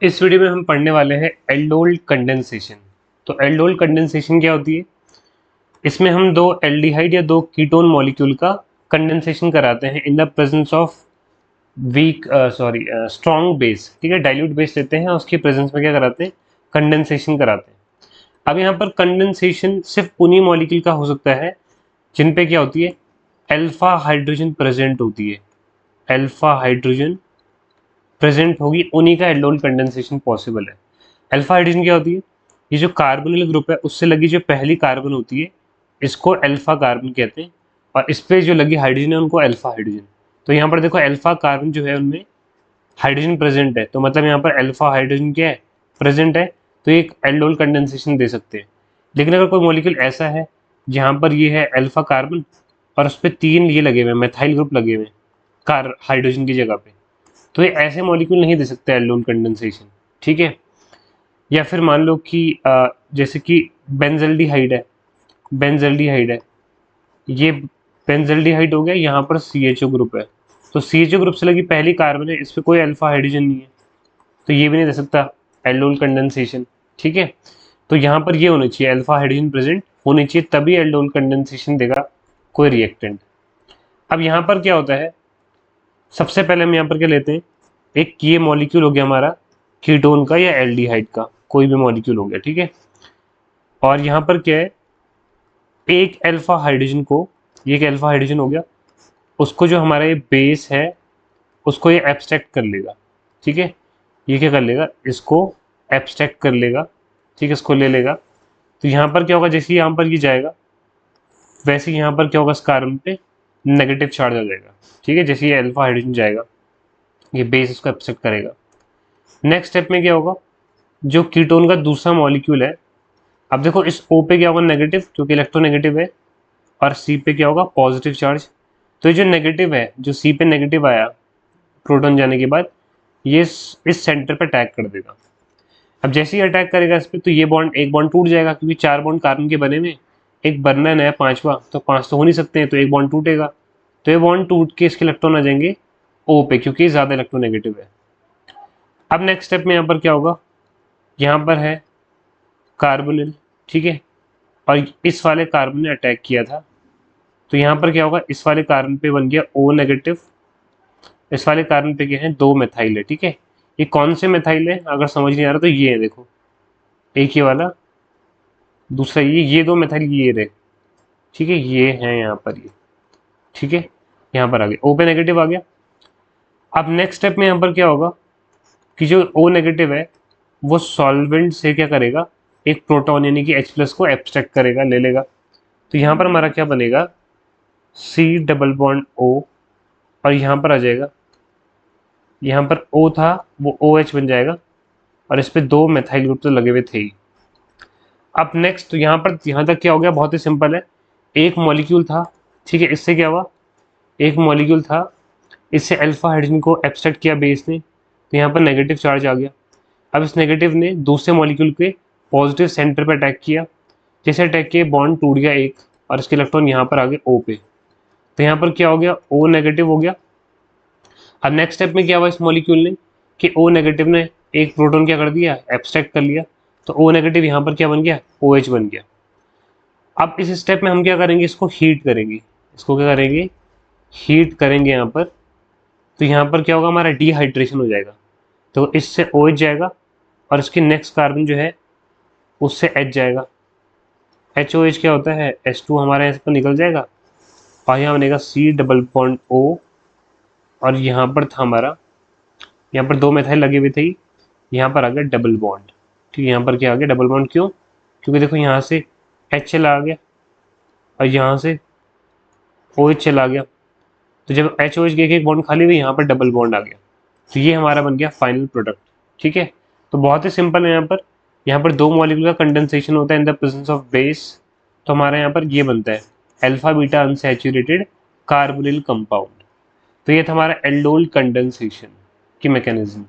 इस वीडियो में हम पढ़ने वाले हैं एल्डोल कंडेंसेशन। तो एल्डोल कंडेंसेशन क्या होती है? इसमें हम दो एल्डिहाइड या दो कीटोन मॉलिक्यूल का कंडेंसेशन कराते हैं in the presence of weak strong base. ठीक है, डाइल्यूट बेस लेते हैं और उसकी प्रेजेंस में क्या कराते हैं? कंडेंसेशन कराते हैं। अब यहाँ पर कंडेंसेशन सिर्फ उन्हीं मॉलिक्यूल का हो सकता है जिन पे क्या होती है? अल्फा हाइड्रोजन प्रेजेंट होती है। अल्फा हाइड्रोजन प्रेजेंट होगी, उन्हीं का एल्डोल कंडेंसेशन पॉसिबल है। अल्फा हाइड्रोजन क्या होती है? ये जो कार्बोनिल ग्रुप है उससे लगी जो पहली कार्बन होती है इसको अल्फा कार्बन कहते हैं, और इस पे जो लगी हाइड्रोजन है उनको अल्फा हाइड्रोजन। तो यहाँ पर देखो अल्फा कार्बन जो है उनमें हाइड्रोजन प्रेजेंट है, तो मतलब यहाँ पर अल्फा हाइड्रोजन क्या है? प्रेजेंट है। तो एक एल्डोल कंडेंसेशन दे सकते हैं। लेकिन अगर कोई मॉलिक्यूल ऐसा है जहाँ पर ये है अल्फा कार्बन और उस पर तीन ये लगे हुए मैथाइल ग्रुप लगे हुए कार हाइड्रोजन की जगह पे, तो ये ऐसे मॉलिक्यूल नहीं दे सकते एल्डोल कंडेंसेशन। ठीक है। या फिर मान लो कि जैसे कि बेंजल्डिहाइड है, बेंजल्डिहाइड है, ये बेंजल्डिहाइड हो गया, यहाँ पर CHO ग्रुप है। तो CHO ग्रुप से लगी पहली कार्बन है, इस पे कोई अल्फा हाइड्रोजन नहीं है, तो ये भी नहीं दे सकता एल्डोल कंडेंसेशन। ठीक है। तो यहाँ पर ये होना चाहिए, अल्फा हाइड्रोजन प्रेजेंट होनी चाहिए, तभी एल्डोल कंडेंसेशन देगा कोई रिएक्टेंट। अब यहाँ पर क्या होता है? सबसे पहले हम यहाँ पर क्या लेते हैं? एक ये मॉलिक्यूल हो गया हमारा कीटोन का या एल्डिहाइड का, कोई भी मॉलिक्यूल हो गया। ठीक है। और यहाँ पर क्या है? एक अल्फा हाइड्रोजन को, ये एक अल्फा हाइड्रोजन हो गया, उसको जो हमारा ये बेस है उसको ये एब्स्ट्रैक्ट कर लेगा। ठीक है। ये क्या कर लेगा? इसको एब्स्ट्रैक्ट कर लेगा। ठीक है, इसको ले लेगा। तो यहाँ पर क्या होगा? जैसे यहाँ पर ये जाएगा वैसे यहाँ पर क्या होगा? इस कार्बन पे नेगेटिव चार्ज आ जाएगा। ठीक है, जैसे ये अल्फा हाइड्रोजन जाएगा ये बेस इसको एब्स्ट्रैक्ट करेगा। नेक्स्ट स्टेप में क्या होगा? जो कीटोन का दूसरा मॉलिक्यूल है, अब देखो इस O पे क्या होगा? नेगेटिव, क्योंकि इलेक्ट्रोनेगेटिव है, और C पे क्या होगा? Positive charge. तो ये जो नेगेटिव है, जो C पे नेगेटिव आया प्रोटॉन जाने के बाद, ये इस सेंटर पे अटैक कर देगा। अब जैसे ही अटैक करेगा इस पे, तो ये बॉन्ड, एक बॉन्ड टूट जाएगा, क्योंकि चार बॉन्ड कार्बन के बने में, एक बनना है नया पांचवा, तो पांच तो हो नहीं सकते हैं, तो एक बॉन्ड टूटेगा। तो ये बॉन्ड टूट के इसके इलेक्ट्रॉन आ जाएंगे O पे, क्योंकि ये ज्यादा इलेक्ट्रोनेगेटिव है। अब नेक्स्ट स्टेप में यहाँ पर क्या होगा? यहाँ पर है कार्बोनिल। ठीक है। और इस वाले कार्बन ने अटैक किया था, तो यहाँ पर क्या होगा? इस वाले कार्बन पे बन गया O नेगेटिव, इस वाले कार्बन पे क्या है? दो मेथाइल है। ठीक है। ये कौन से मेथाइल है अगर समझ नहीं आ रहा तो ये है, देखो, एक ये वाला, दूसरा ये दो मेथाइल ये रहे। ठीक है, ये है यहाँ पर ये। ठीक है, यहाँ पर आ गया O पे नेगेटिव आ गया। अब नेक्स्ट स्टेप में यहाँ पर क्या होगा कि जो O नेगेटिव है वो सॉल्वेंट से क्या करेगा? एक प्रोटॉन यानी कि H+ को एब्स्ट्रैक्ट करेगा, ले लेगा। तो यहाँ पर हमारा क्या बनेगा? C डबल बॉन्ड O, और यहाँ पर आ जाएगा, यहाँ पर O था वो OH बन जाएगा, और इस पे दो मेथाइल ग्रुप तो लगे हुए थे ही। अब नेक्स्ट, तो यहाँ पर यहाँ तक क्या हो गया? बहुत ही सिंपल है। एक मॉलिक्यूल था, ठीक है, इससे क्या हुआ? एक मॉलिक्यूल था, इससे अल्फा हाइड्रोजन को एब्स्ट्रैक्ट किया बेस ने, तो यहाँ पर नेगेटिव चार्ज आ गया। अब इस नेगेटिव ने दूसरे मॉलिक्यूल के पॉजिटिव सेंटर पर अटैक किया, जैसे अटैक किए बॉन्ड टूट गया एक, और इसके इलेक्ट्रॉन यहाँ पर आ गए O पे। तो यहाँ पर क्या हो गया? O नेगेटिव हो गया। अब नेक्स्ट स्टेप में क्या हुआ इस मॉलिक्यूल ने कि O नेगेटिव ने एक प्रोटॉन क्या कर दिया? एब्स्ट्रैक्ट कर लिया। तो O नेगेटिव यहाँ पर क्या बन गया? OH बन गया। अब इस स्टेप में हम क्या करेंगे? इसको हीट करेंगे। इसको क्या करेंगे? हीट करेंगे यहाँ पर। तो यहाँ पर क्या होगा? हमारा डिहाइड्रेशन हो जाएगा, तो इससे OH जाएगा, और इसके नेक्स्ट कार्बन जो है उससे H जाएगा। HOH क्या होता है? H2 हमारा यहाँ पर निकल जाएगा, और यहाँ बनेगा C डबल बॉन्ड O, और यहाँ पर था हमारा, यहाँ पर दो मेथाइल लगे हुए थे, यहाँ पर आ गया डबल बॉन्ड। ठीक है, यहाँ पर क्या आ गया? Double bond. क्यों? क्योंकि देखो यहाँ से H चला आ गया, और यहाँ से OH चला आ गया, तो जब HOH के एक बॉन्ड खाली हुई, यहाँ पर डबल बॉन्ड आ गया, तो ये हमारा बन गया फाइनल प्रोडक्ट। ठीक है। तो बहुत ही सिंपल है। यहाँ पर दो मॉलिक्यूल का कंडेंसेशन होता है इन द प्रेजेंस ऑफ बेस, तो हमारे यहाँ पर ये बनता है alpha beta unsaturated carbonyl compound. तो ये था हमारा एल्डोल कंडेंसेशन की मैकेनिज्म।